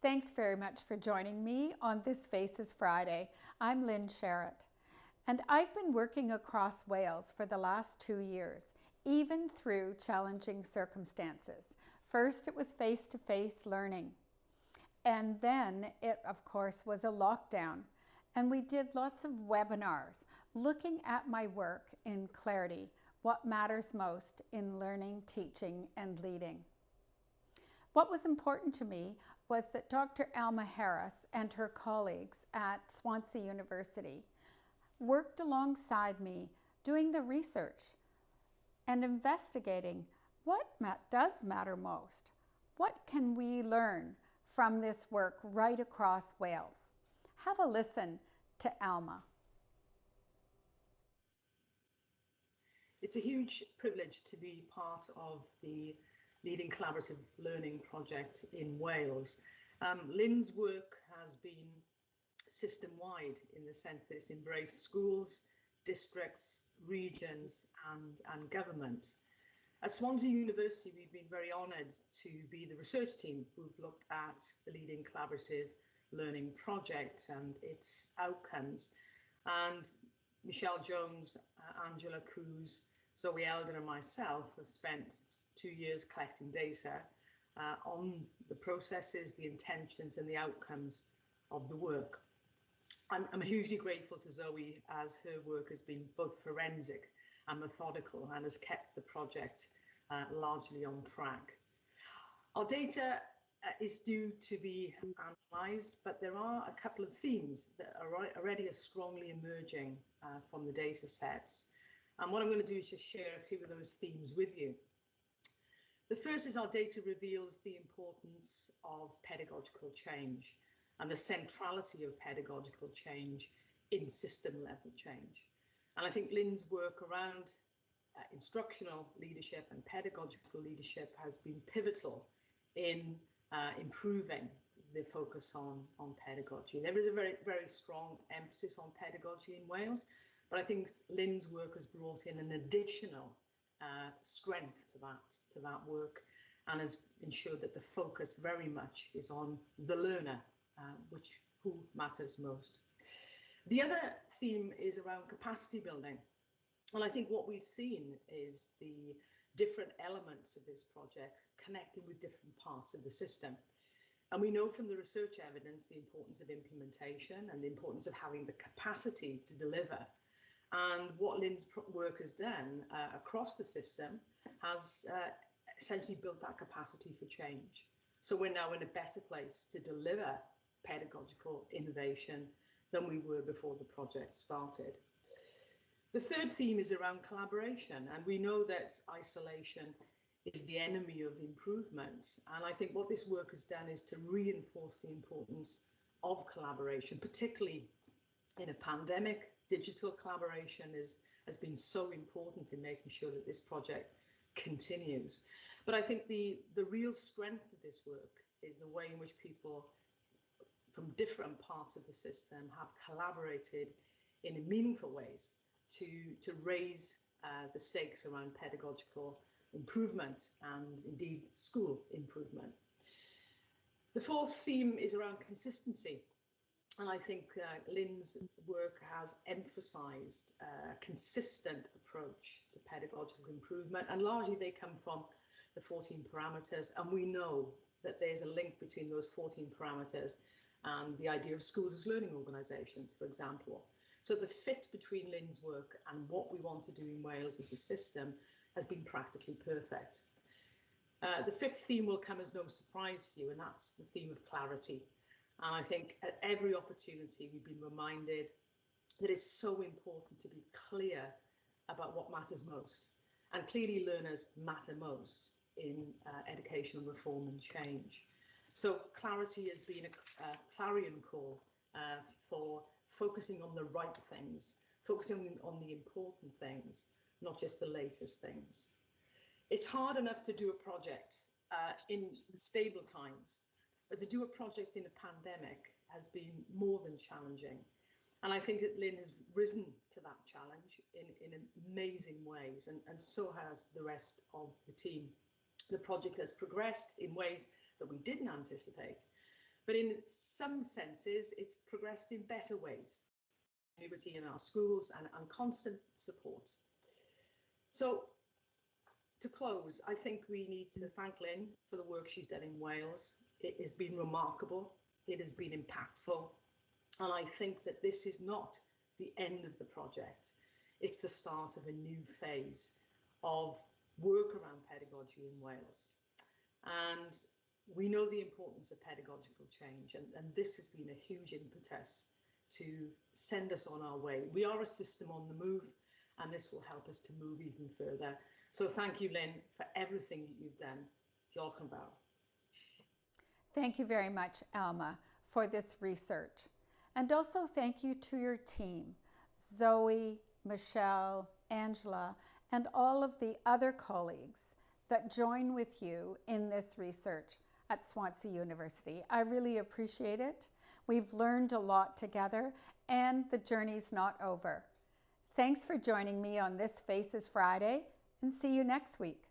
Thanks very much for joining me on this Faces Friday. I'm Lynn Sherritt, and I've been working across Wales for the last 2 years, even through challenging circumstances. First, it was face-to-face learning, and then it, of course, was a lockdown. And we did lots of webinars looking at my work in clarity, what matters most in learning, teaching, and leading. What was important to me was that Dr. Alma Harris and her colleagues at Swansea University worked alongside me doing the research and investigating what does matter most. What can we learn from this work right across Wales? Have a listen to Alma. It's a huge privilege to be part of the leading collaborative learning project in Wales. Lynn's work has been system-wide in the sense that it's embraced schools, districts, regions and government. At Swansea University, we've been very honoured to be the research team who've looked at the leading collaborative learning project and its outcomes. And Michelle Jones, Angela Cruz, Zoe Elder and myself have spent 2 years collecting data on the processes, the intentions and the outcomes of the work. I'm hugely grateful to Zoe as her work has been both forensic and methodical and has kept the project largely on track. Our data is due to be analysed, but there are a couple of themes that are already strongly emerging from the data sets. And what I'm going to do is just share a few of those themes with you. The first is our data reveals the importance of pedagogical change and the centrality of pedagogical change in system level change. And I think Lynn's work around instructional leadership and pedagogical leadership has been pivotal in improving the focus on pedagogy. There is a very strong emphasis on pedagogy in Wales, but I think Lynn's work has brought in an additional strength to that work and has ensured that the focus very much is on the learner, who matters most. The other theme is around capacity building. And I think what we've seen is the different elements of this project connecting with different parts of the system. And we know from the research evidence the importance of implementation and the importance of having the capacity to deliver. And what Lynn's work has done across the system has essentially built that capacity for change. So we're now in a better place to deliver pedagogical innovation than we were before the project started. The third theme is around collaboration, and we know that isolation is the enemy of improvement. And I think what this work has done is to reinforce the importance of collaboration, particularly in a pandemic. Digital collaboration has been so important in making sure that this project continues. But I think the real strength of this work is the way in which people from different parts of the system have collaborated in meaningful ways to raise the stakes around pedagogical improvement and indeed school improvement. The fourth theme is around consistency. And I think Lynn's work has emphasised a consistent approach to pedagogical improvement, and largely they come from the 14 parameters. And we know that there's a link between those 14 parameters and the idea of schools as learning organisations, for example. So the fit between Lynn's work and what we want to do in Wales as a system has been practically perfect. The fifth theme will come as no surprise to you, and that's the theme of clarity. And I think at every opportunity we've been reminded that it's so important to be clear about what matters most. And clearly learners matter most in educational reform and change. So clarity has been a clarion call for focusing on the right things, focusing on the important things, not just the latest things. It's hard enough to do a project in stable times, but to do a project in a pandemic has been more than challenging. And I think that Lynn has risen to that challenge in amazing ways, and so has the rest of the team. The project has progressed in ways that we didn't anticipate, But in some senses, it's progressed in better ways. Community in our schools and constant support. So to close, I think we need to thank Lynn for the work she's done in Wales. It has been remarkable. It has been impactful. And I think that this is not the end of the project. It's the start of a new phase of work around pedagogy in Wales. And we know the importance of pedagogical change, and this has been a huge impetus to send us on our way. We are a system on the move, and this will help us to move even further. So thank you, Lynn, for everything that you've done. Diolch yn fawr. Thank you very much, Alma, for this research. And also thank you to your team, Zoe, Michelle, Angela, and all of the other colleagues that join with you in this research at Swansea University. I really appreciate it. We've learned a lot together, and the journey's not over. Thanks for joining me on this Faces Friday, and see you next week.